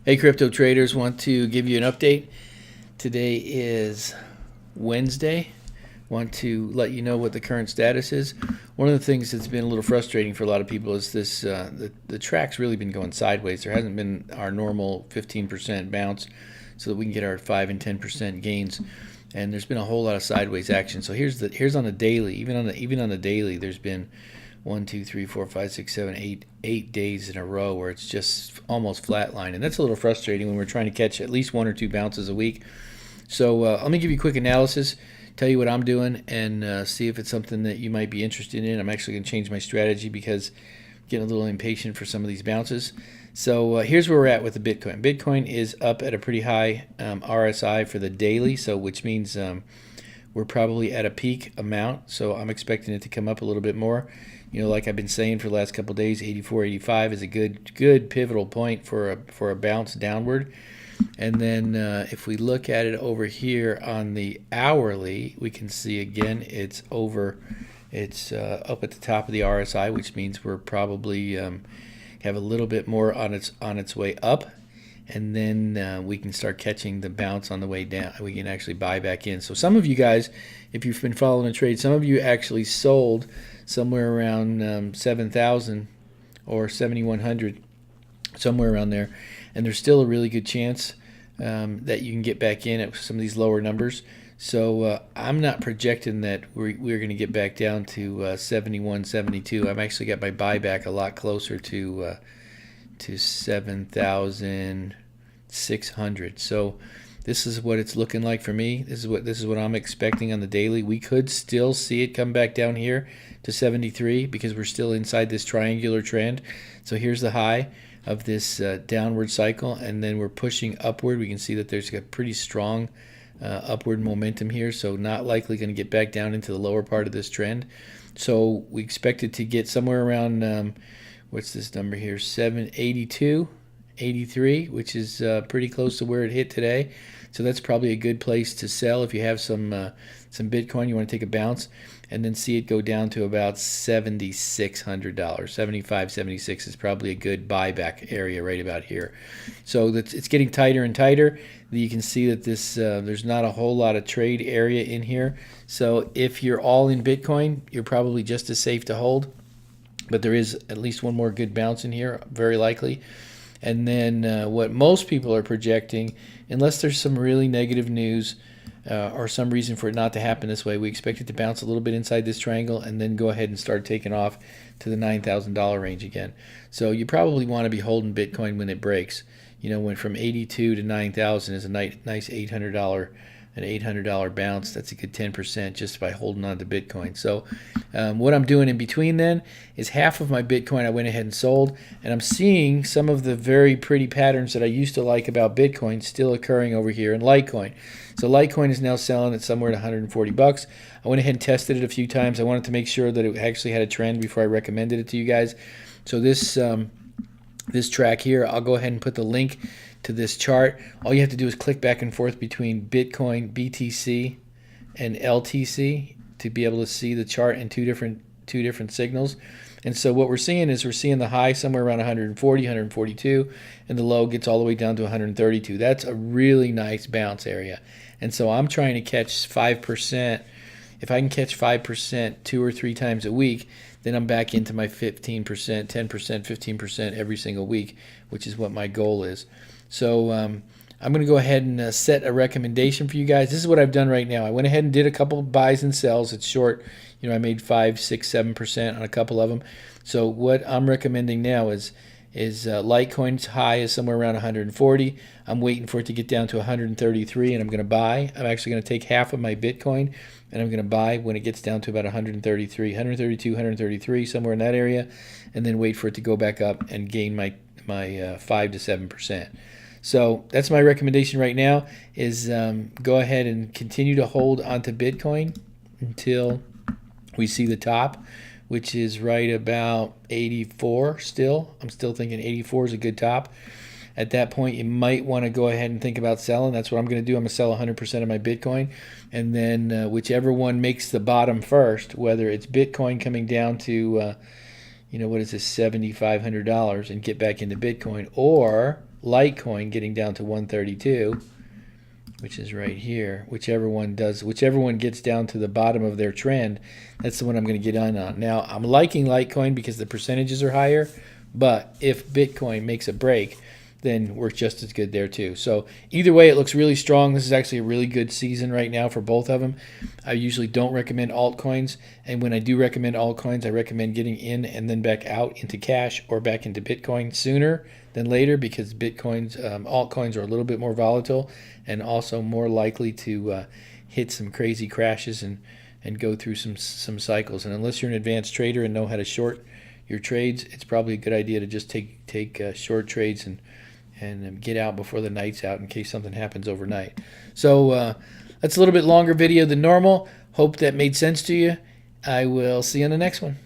Hey, crypto traders, want to give you an update. Today is Wednesday. Want to let you know what the current status is. One of the things that's been a little frustrating for a lot of people is this: the track's really been going sideways. There hasn't been our normal 15% bounce, so that we can get our 5 and 10% gains. And there's been a whole lot of sideways action. So here's on the daily. Even on the daily, there's been 8 days in a row where it's just almost flatline, and that's a little frustrating when we're trying to catch at least one or two bounces a week. So let me give you a quick analysis, tell you what I'm doing, and see if it's something that you might be interested in. I'm actually going to change my strategy because I'm getting a little impatient for some of these bounces. So here's where we're at with the Bitcoin. Bitcoin is up at a pretty high RSI for the daily, so which means we're probably at a peak amount. So I'm expecting it to come up a little bit more. Like I've been saying for the last couple of days, 84, 85 is a good pivotal point for a bounce downward. And then if we look at it over here on the hourly, we can see again it's over. It's up at the top of the RSI, which means we're probably have a little bit more on its way up, and then we can start catching the bounce on the way down. We can actually buy back in. So some of you guys, if you've been following a trade, some of you actually sold somewhere around 7,000 or 7,100, somewhere around there, and there's still a really good chance that you can get back in at some of these lower numbers. So I'm not projecting that we're going to get back down to 71, 72. I've actually got my buyback a lot closer to 7,600. So this is what it's looking like for me. This is what I'm expecting on the daily. We could still see it come back down here to 73 because we're still inside this triangular trend. So here's the high of this downward cycle, and then we're pushing upward. We can see that there's a pretty strong upward momentum here, so not likely going to get back down into the lower part of this trend. So we expect it to get somewhere around what's this number here, 782, 83, which is pretty close to where it hit today. So that's probably a good place to sell if you have some Bitcoin. You want to take a bounce and then see it go down to about $7,600. 75, 76 is probably a good buyback area right about here. So it's getting tighter and tighter. You can see that there's not a whole lot of trade area in here. So if you're all in Bitcoin, you're probably just as safe to hold. But there is at least one more good bounce in here, very likely. And then what most people are projecting, unless there's some really negative news or some reason for it not to happen this way, we expect it to bounce a little bit inside this triangle and then go ahead and start taking off to the $9,000 range again. So you probably want to be holding Bitcoin when it breaks. When from 82 to 9,000 is a nice $800 bounce. That's a good 10% just by holding on to Bitcoin. So what I'm doing in between then is half of my Bitcoin I went ahead and sold, and I'm seeing some of the very pretty patterns that I used to like about Bitcoin still occurring over here in Litecoin. So Litecoin is now selling at somewhere at 140 bucks. I went ahead and tested it a few times. I wanted to make sure that it actually had a trend before I recommended it to you guys. So this track here, I'll go ahead and put the link to this chart. All you have to do is click back and forth between Bitcoin, BTC, and LTC to be able to see the chart in two different signals. And so what we're seeing is the high somewhere around 140, 142, and the low gets all the way down to 132. That's a really nice bounce area. And so I'm trying to catch 5%. If I can catch 5% 2 or 3 times a week, then I'm back into my 15%, 10%, 15% every single week, which is what my goal is. So I'm going to go ahead and set a recommendation for you guys. This is what I've done right now. I went ahead and did a couple of buys and sells. It's short. I made 5, 6, 7% on a couple of them. So what I'm recommending now is Litecoin's high is somewhere around 140. I'm waiting for it to get down to 133, and I'm going to buy. I'm actually going to take half of my Bitcoin, and I'm going to buy when it gets down to about 133, 132, 133, somewhere in that area, and then wait for it to go back up and gain my 5 to 7%. So that's my recommendation right now is go ahead and continue to hold onto Bitcoin until we see the top, which is right about 84 still. I'm still thinking 84 is a good top. At that point, you might want to go ahead and think about selling. That's what I'm going to do. I'm going to sell 100% of my Bitcoin. And then whichever one makes the bottom first, whether it's Bitcoin coming down to, what is this, $7,500 and get back into Bitcoin, or Litecoin getting down to 132, which is right here. Whichever one gets down to the bottom of their trend, that's the one I'm going to get on. Now, I'm liking Litecoin because the percentages are higher, but if Bitcoin makes a break, then we're just as good there too. So either way, it looks really strong. This is actually a really good season right now for both of them. I usually don't recommend altcoins, and when I do recommend altcoins, I recommend getting in and then back out into cash or back into Bitcoin sooner than later, because altcoins are a little bit more volatile and also more likely to hit some crazy crashes and go through some cycles. And unless you're an advanced trader and know how to short your trades, it's probably a good idea to just take short trades and get out before the night's out in case something happens overnight. So that's a little bit longer video than normal. Hope that made sense to you. I will see you on the next one.